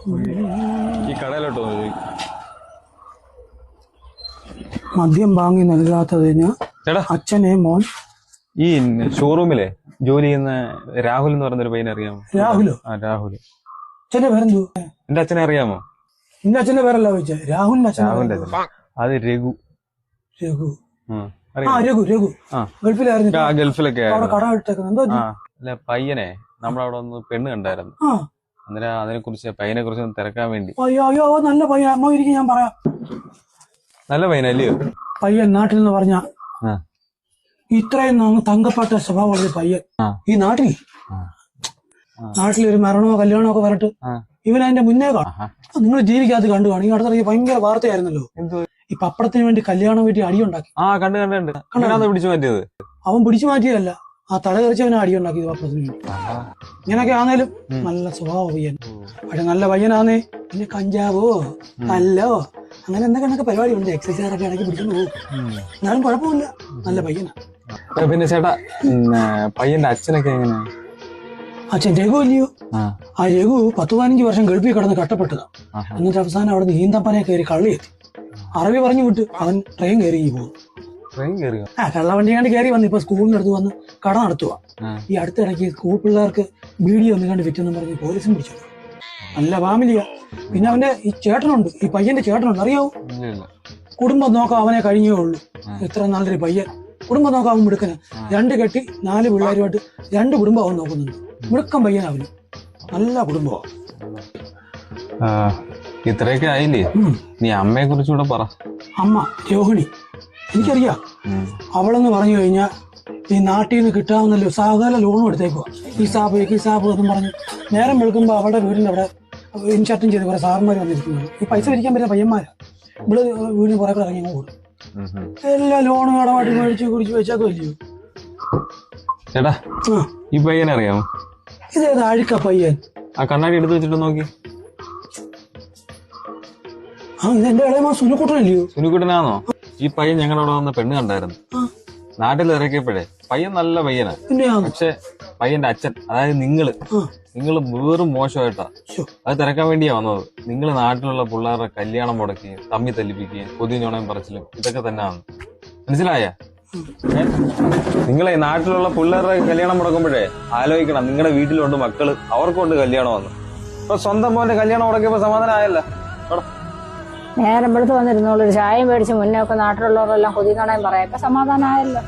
ഈ കടയിലോട്ടോ മദ്യം വാങ്ങി നൽകാത്തതിന് അച്ഛനെ മോൻ. ഈ ഷോറൂമിലെ ജോലി ചെയ്യുന്ന രാഹുൽ എന്ന് പറയുന്ന ഒരു പയ്യനെ അറിയാമോ? രാഹുലോ? രാഹുൽ. അച്ഛന്റെ പേരെന്തോ? എന്റെ അച്ഛനെ അറിയാമോ? എന്റെ അച്ഛന്റെ പേരല്ല ചോദിച്ചേ. രാഹുലിന്റെ അച്ഛൻ. രാഹുലിന്റെ അച്ഛൻ അത് രഘു. രഘു രഘു ഗൾഫിലായിരുന്നു. ഗൾഫിലൊക്കെ കട ഇട്ടേക്കുന്നത്. അല്ല പയ്യനെ നമ്മളവിടെ ഒന്ന് പെണ്ണ് കണ്ടായിരുന്നു. അന്നേരം അതിനെ കുറിച്ച് പയ്യനെ കുറിച്ച് ഒന്ന് തിരക്കാൻ വേണ്ടി. അയ്യോ നല്ല പയ്യൻ. അമ്മ ഇരിക്കും, ഞാൻ പറയാം. നല്ല പയ്യനല്ലയോ പയ്യൻ? നാട്ടിൽ നിന്ന് പറഞ്ഞ ഇത്രയും തങ്കപ്പെട്ട സ്വഭാവമുള്ള പയ്യൻ ഈ നാട്ടിലൊരു മരണമോ കല്യാണമോ ഒക്കെ പറഞ്ഞിട്ട് ഇവൻ അതിന്റെ മുന്നേ കാണാം. നിങ്ങൾ ജീവിക്കാതെ കണ്ടു കാണും. ഈ അടുത്തിറങ്ങി ഭയങ്കര വാർത്തയായിരുന്നല്ലോ, ഈ പപ്പടത്തിന് വേണ്ടി കല്യാണം വീട്ടിൽ അടിയുണ്ടാക്കി. പിടിച്ചു മാറ്റിയത് അവൻ പിടിച്ചു മാറ്റിയതല്ല, ആ തല തെറിച്ചവനെ അടിയുണ്ടാക്കിയത് പപ്പടത്തിന് വേണ്ടി. ഇങ്ങനൊക്കെ ആണേലും നല്ല സ്വഭാവ പയ്യൻ. പക്ഷെ നല്ല പയ്യനാന്നേ. പിന്നെ കഞ്ചാവോ കല്ലോ അങ്ങനെ എന്തൊക്കെ പരിപാടി ഉണ്ട്. എക്സസൈസൊക്കെ ഇടയ്ക്ക് പിടിച്ചോണ്ട് പോകും. എന്നാലും കുഴപ്പമില്ല, നല്ല പയ്യനാ. പിന്നെ ചേട്ടാ പയ്യന്റെ അച്ഛനൊക്കെ എങ്ങനെയാ? അച്ഛൻ രഘു അല്ലയോ? ആ രഘു 10-15 വർഷം ഗൾഫിൽ കിടന്ന് കഷ്ടപ്പെട്ടതാ. എന്നിട്ട് അവസാനം അവിടെ നിന്ന് ഈന്തപ്പനെ കയറി കള്ളിയെത്തി. അറബി പറഞ്ഞു വിട്ട് അവൻ ട്രെയിൻ കയറി പോകും. കള്ളവണ്ടി കണ്ട് കയറി വന്ന് ഇപ്പൊ സ്കൂളിനടുത്ത് വന്ന് കട നടത്തുക. ഈ അടുത്തിടയ്ക്ക് സ്കൂൾ പിള്ളേർക്ക് ബീഡി ഒന്നും കണ്ട് വിറ്റെന്നും പറഞ്ഞ് പോലീസും പിടിച്ചു. നല്ല ഫാമിലിയാ. പിന്നെ അവന്റെ ഈ ചേട്ടനുണ്ട്, ഈ പയ്യന്റെ ചേട്ടനുണ്ട്, അറിയാവോ? കുടുംബം നോക്കാം അവനെ കഴിഞ്ഞേ ഉള്ളൂ. ഇത്ര നല്ലൊരു പയ്യൻ. കുടുംബം നോക്കാൻ അവൻ മിടുക്കന്. 2 കെട്ടി 4 പിള്ളേരുമായിട്ട് 2 കുടുംബം അവൻ നോക്കുന്നുണ്ട്. മിടുക്കൻ പയ്യൻ അവന്. നല്ല കുടുംബമാണ്. ഇത്രയൊക്കെ ആയില്ലേ? നീ അമ്മയെ കുറിച്ചുകൂടെ പറ. അമ്മ രോഹിണി എനിക്കറിയാം. അവളെന്ന് പറഞ്ഞു കഴിഞ്ഞാൽ ഈ നാട്ടിൽ നിന്ന് കിട്ടാവുന്നല്ലോ സകല ലോണും എടുത്തേക്കുക. ഈ സാപ്പ് എന്നും പറഞ്ഞു നേരം വെളുക്കുമ്പോ അവളുടെ വീടിന്റെ അവിടെ ഇൻഷർട്ടും ചെയ്ത് കുറെ സാറന്മാർ വന്നിരിക്കുന്നത്. ഈ പൈസ പിരിക്കാൻ പറ്റുന്ന പയ്യന്മാരാ. ഇവിടെ വീടിന് കുറെ കൂടെ ഇറങ്ങി കൂടും. എല്ലാ ലോണും കടമായിട്ട് മേടിച്ച് കുടിച്ച് വെച്ചൊക്കെ ഇല്ലയോ? ചേട്ടാ ഈ പയ്യനെ അറിയാമോ? ഇതേതാ അഴുക്ക പയ്യൻ? ആ കണ്ണാടി എടുത്ത് വെച്ചിട്ട് നോക്കി. ഇതെന്റെ ഇളയമാ സുനുക്കുട്ടനല്ലയോ? സുനുക്കുട്ടനാണോ? ഈ പയ്യൻ ഞങ്ങളുടെ അവിടെ വന്ന പെണ്ണ് കണ്ടായിരുന്നു. നാട്ടിൽ ഇറക്കിയപ്പോഴേ പയ്യൻ നല്ല പയ്യനാ. പക്ഷെ പയ്യന്റെ അച്ഛൻ, അതായത് നിങ്ങള് വേറും മോശമായിട്ടാ. അത് തിരക്കാൻ വേണ്ടിയാ വന്നത്. നിങ്ങൾ നാട്ടിലുള്ള പിള്ളേരുടെ കല്യാണം മുടക്കുകയും തമ്മി തല്ലിപ്പിക്കുകയും കൊതിഞ്ഞോണയും പറച്ചിലും ഇതൊക്കെ തന്നെയാണ്. മനസ്സിലായ? നിങ്ങളെ നാട്ടിലുള്ള പിള്ളേരുടെ കല്യാണം മുടക്കുമ്പോഴേ ആലോചിക്കണം, നിങ്ങളുടെ വീട്ടിലുണ്ട് മക്കള്, അവർക്കുണ്ട് കല്യാണം വന്ന്. ഇപ്പൊ സ്വന്തം മോന്റെ കല്യാണം മുടക്കിയപ്പോ സമാധാനം ആയല്ലോ. നേരം വെളുത്ത് വന്നിരുന്നോളൂ, ഒരു ചായയും മേടിച്ച് മുന്നേ ഒക്കെ നാട്ടിലുള്ളവരെല്ലാം കൊതിക്കണേം പറയാം. ഇപ്പൊ സമാധാനമായല്ലോ.